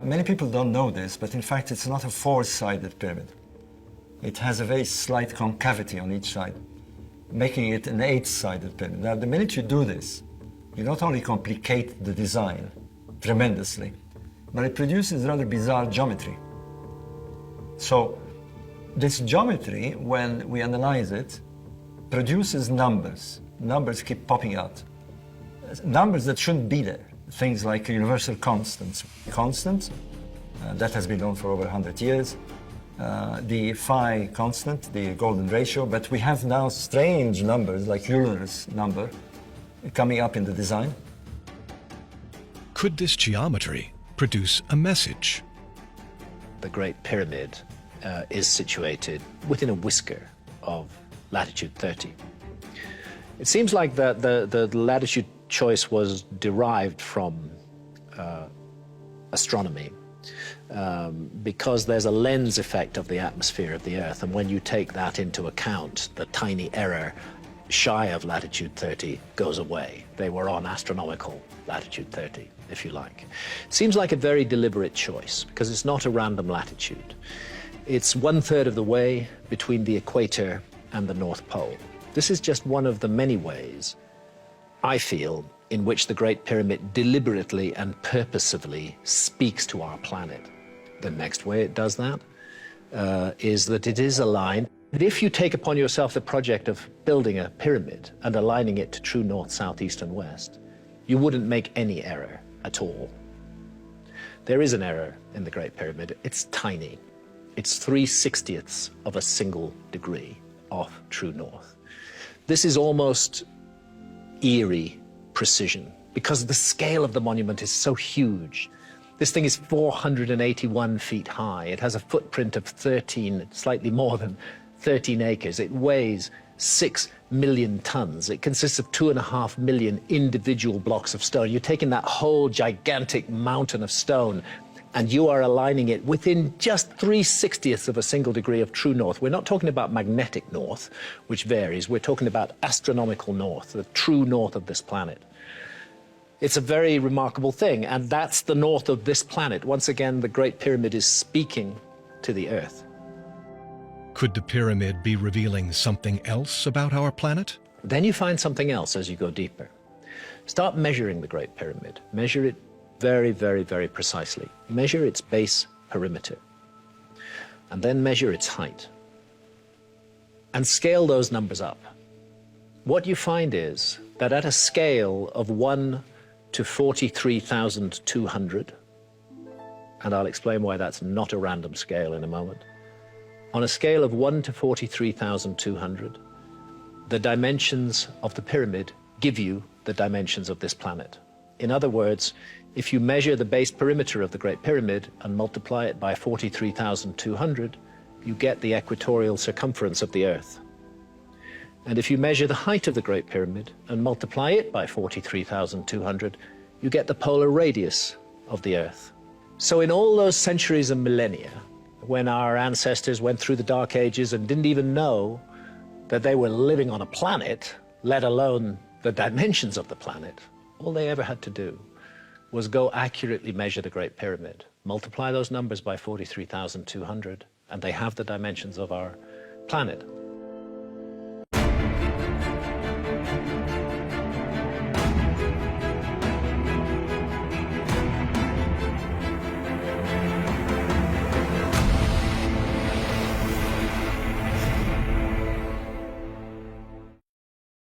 Many people don't know this, but in fact it's not a four-sided pyramid. It has a very slight concavity on each side, making it an eight-sided pyramid. Now, the minute you do this, you not only complicate the design tremendously, but it produces rather bizarre geometry. So this geometry, when we analyze it, produces numbers. Numbers keep popping out. Numbers that shouldn't be there. Things like universal constants. Constant, that has been known for over 100 years. The phi constant, the golden ratio, but we have now strange numbers like Euler's number coming up in the design. Could this geometry produce a message? The Great Pyramid is situated within a whisker of latitude 30. It seems like the latitude choice was derived from astronomy because there's a lens effect of the atmosphere of the Earth, and when you take that into account, the tiny error shy of latitude 30 goes away. They were on astronomical latitude 30, if you like. Seems like a very deliberate choice because it's not a random latitude. It's 1/3 of the way between the equator and the North Pole. This is just one of the many ways, I feel, in which the Great Pyramid deliberately and purposively speaks to our planet. The next way it does that is that it is aligned. If you take upon yourself the project of building a pyramid and aligning it to true north, south, east, and west, you wouldn't make any error at all. There is an error in the Great Pyramid. It's tiny. It's 3/60ths of a single degree off true north. This is almost eerie precision because the scale of the monument is so huge. This thing is 481 feet high. It has a footprint of 13, slightly more than 13 acres. It weighs 6 million tons. It consists of 2.5 million individual blocks of stone. You're taking that whole gigantic mountain of stone and you are aligning it within just 3/60ths of a single degree of true north. We're not talking about magnetic north, which varies. We're talking about astronomical north, the true north of this planet. It's a very remarkable thing, and that's the north of this planet. Once again, the Great Pyramid is speaking to the Earth. Could the pyramid be revealing something else about our planet? Then you find something else as you go deeper. Start measuring the Great Pyramid. Measure it very, very, very precisely. Measure its base perimeter, and then measure its height, and scale those numbers up. What you find is that at a scale of 1 to 43,200, and I'll explain why that's not a random scale in a moment, on a scale of 1 to 43,200, the dimensions of the pyramid give you the dimensions of this planet. In other words, if you measure the base perimeter of the Great Pyramid and multiply it by 43,200, you get the equatorial circumference of the Earth. And if you measure the height of the Great Pyramid and multiply it by 43,200, you get the polar radius of the Earth. So in all those centuries and millennia, when our ancestors went through the Dark Ages and didn't even know that they were living on a planet, let alone the dimensions of the planet, all they ever had to do was go accurately measure the Great Pyramid, multiply those numbers by 43,200, and they have the dimensions of our planet.